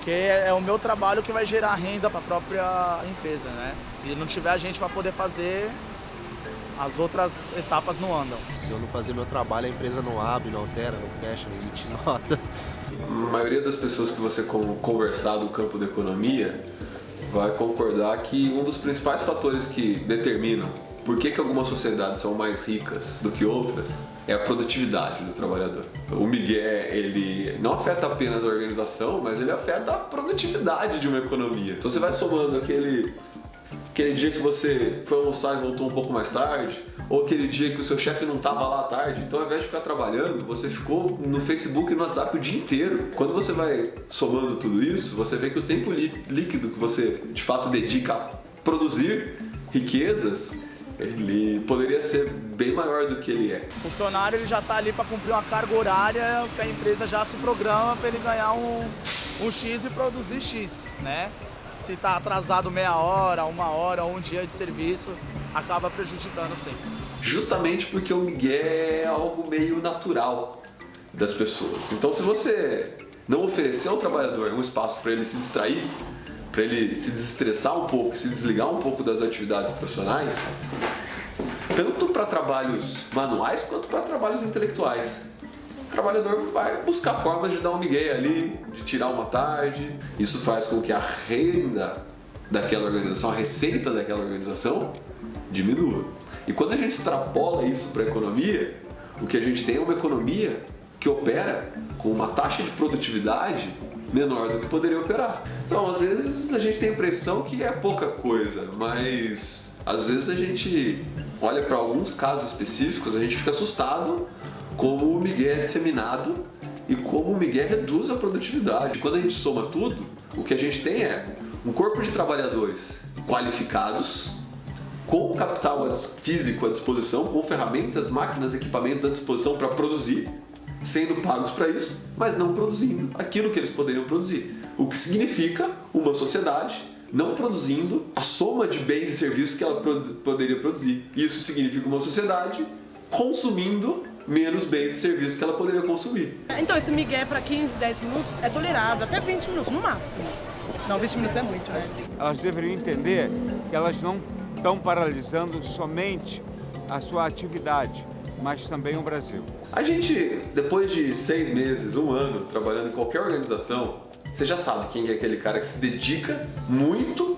Porque é o meu trabalho que vai gerar renda para a própria empresa, né? Se não tiver a gente para poder fazer, as outras etapas não andam. Se eu não fazer meu trabalho, a empresa não abre, não altera, não fecha, não emite nota. A maioria das pessoas que você conversar do campo da economia vai concordar que um dos principais fatores que determinam por que algumas sociedades são mais ricas do que outras é a produtividade do trabalhador. O Miguel, ele não afeta apenas a organização, mas ele afeta a produtividade de uma economia. Então você vai somando aquele dia que você foi almoçar e voltou um pouco mais tarde, ou aquele dia que o seu chefe não estava lá à tarde, então ao invés de ficar trabalhando, você ficou no Facebook e no WhatsApp o dia inteiro. Quando você vai somando tudo isso, você vê que o tempo líquido que você de fato dedica a produzir riquezas, ele poderia ser bem maior do que ele é. O funcionário ele já está ali para cumprir uma carga horária que a empresa já se programa para ele ganhar um X e produzir X, né? Se está atrasado meia hora, uma hora ou um dia de serviço, acaba prejudicando sim. Justamente porque o Miguel é algo meio natural das pessoas. Então se você não oferecer ao trabalhador um espaço para ele se distrair, para ele se desestressar um pouco, se desligar um pouco das atividades profissionais, tanto para trabalhos manuais quanto para trabalhos intelectuais, o trabalhador vai buscar formas de dar um migué ali, de tirar uma tarde. Isso faz com que a renda daquela organização, a receita daquela organização diminua. E quando a gente extrapola isso para a economia, o que a gente tem é uma economia que opera com uma taxa de produtividade menor do que poderia operar. Então, às vezes a gente tem a impressão que é pouca coisa, mas às vezes a gente olha para alguns casos específicos, a gente fica assustado como o migué é disseminado e como o migué reduz a produtividade. Quando a gente soma tudo, o que a gente tem é um corpo de trabalhadores qualificados, com capital físico à disposição, com ferramentas, máquinas, equipamentos à disposição para produzir, sendo pagos para isso, mas não produzindo aquilo que eles poderiam produzir. O que significa uma sociedade não produzindo a soma de bens e serviços que ela poderia produzir. Isso significa uma sociedade consumindo menos bens e serviços que ela poderia consumir. Então esse migué para 15, 10 minutos é tolerável, até 20 minutos no máximo. Não, 20 minutos é muito, né? Elas deveriam entender que elas não estão paralisando somente a sua atividade, mas também o Brasil. A gente, depois de 6 meses, 1 ano, trabalhando em qualquer organização, você já sabe quem é aquele cara que se dedica muito,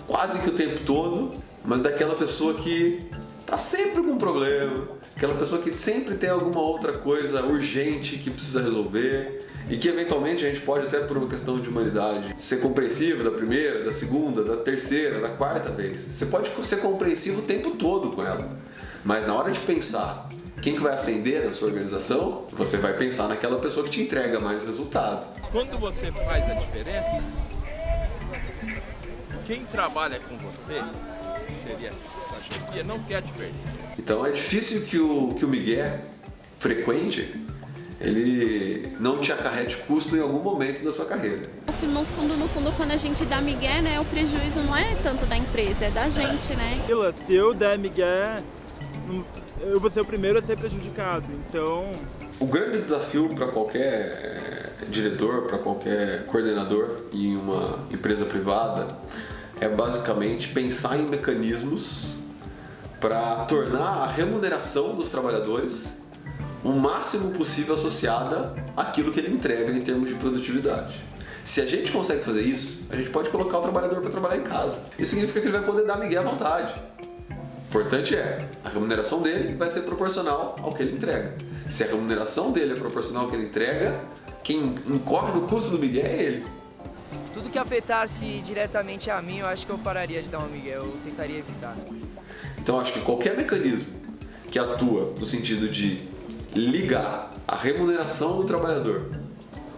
quase que o tempo todo, mas daquela pessoa que tá sempre com um problema, aquela pessoa que sempre tem alguma outra coisa urgente que precisa resolver e que eventualmente a gente pode até por uma questão de humanidade ser compreensivo da primeira, da segunda, da terceira, da quarta vez. Você pode ser compreensivo o tempo todo com ela, mas na hora de pensar quem que vai ascender na sua organização, você vai pensar naquela pessoa que te entrega mais resultado. Quando você faz a diferença, quem trabalha com você, seria a chefia, não quer te perder. Então é difícil que o migué frequente, ele não te acarrete custo em algum momento da sua carreira. No fundo, quando a gente dá migué, né, o prejuízo não é tanto da empresa, é da gente, né? Se eu der migué, eu vou ser o primeiro a ser prejudicado, então... O grande desafio para qualquer diretor, para qualquer coordenador em uma empresa privada é basicamente pensar em mecanismos para tornar a remuneração dos trabalhadores o máximo possível associada àquilo que ele entrega em termos de produtividade. Se a gente consegue fazer isso, a gente pode colocar o trabalhador para trabalhar em casa. Isso significa que ele vai poder dar migué à vontade. O importante é, a remuneração dele vai ser proporcional ao que ele entrega. Se a remuneração dele é proporcional ao que ele entrega, quem incorre no custo do migué é ele. Tudo que afetasse diretamente a mim, eu acho que eu pararia de dar um migué, eu tentaria evitar. Então acho que qualquer mecanismo que atua no sentido de ligar a remuneração do trabalhador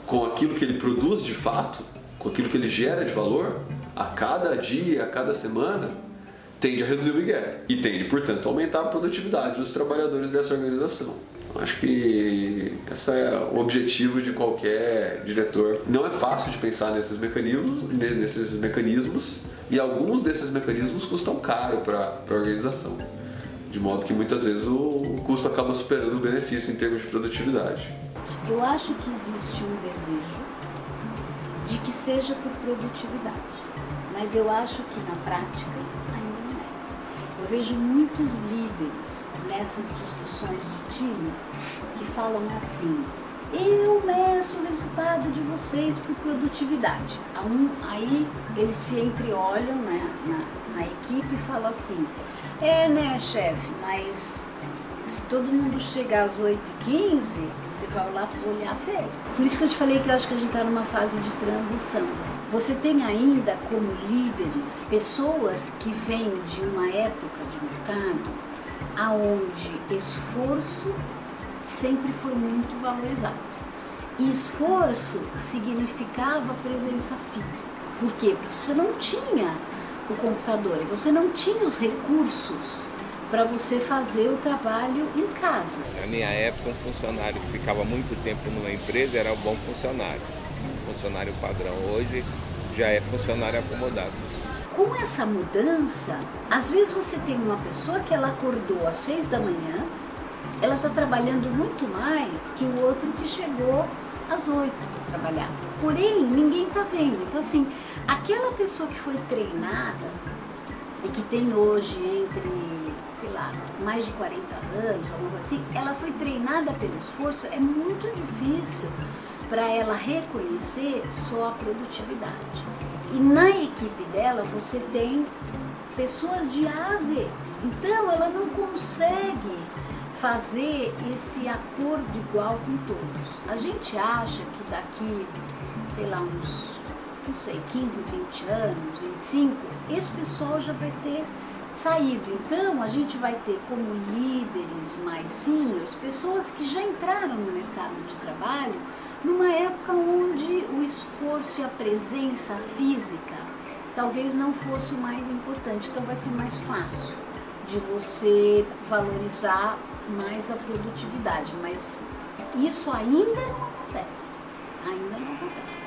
com aquilo que ele produz de fato, com aquilo que ele gera de valor, a cada dia, a cada semana, tende a reduzir o migué e tende, portanto, a aumentar a produtividade dos trabalhadores dessa organização. Acho que esse é o objetivo de qualquer diretor. Não é fácil de pensar nesses mecanismos e alguns desses mecanismos custam caro para a organização, de modo que muitas vezes o custo acaba superando o benefício em termos de produtividade. Eu acho que existe um desejo de que seja por produtividade. Mas eu acho que na prática ainda não é. Eu vejo muitos líderes nessas discussões de time que falam assim: eu meço o resultado de vocês por produtividade. Aí eles se entreolham na equipe e falam assim: né, chefe, mas se todo mundo chegar às 8h15, você vai olhar feio. Por isso que eu te falei que eu acho que a gente está numa fase de transição. Você tem ainda como líderes pessoas que vêm de uma época de mercado aonde esforço sempre foi muito valorizado. E esforço significava presença física. Por quê? Porque você não tinha o computador, você não tinha os recursos para você fazer o trabalho em casa. Na minha época, um funcionário que ficava muito tempo numa empresa era um bom funcionário. Funcionário padrão. Hoje já é funcionário acomodado. Com essa mudança, às vezes você tem uma pessoa que ela acordou às 6 da manhã, ela está trabalhando muito mais que o outro que chegou às 8 para trabalhar. Porém, ninguém está vendo. Então, assim, aquela pessoa que foi treinada e que tem hoje entre, sei lá, mais de 40 anos, alguma coisa assim, ela foi treinada pelo esforço, é muito difícil para ela reconhecer só a produtividade. E na equipe dela você tem pessoas de A a Z. Então ela não consegue fazer esse acordo igual com todos. A gente acha que daqui, sei lá, uns, não sei, 15, 20 anos, 25, esse pessoal já vai ter saído. Então a gente vai ter como líderes mais seniors pessoas que já entraram no mercado de trabalho numa época onde o esforço e a presença física talvez não fosse o mais importante. Então vai ser mais fácil de você valorizar mais a produtividade, mas isso ainda não acontece. Ainda não acontece.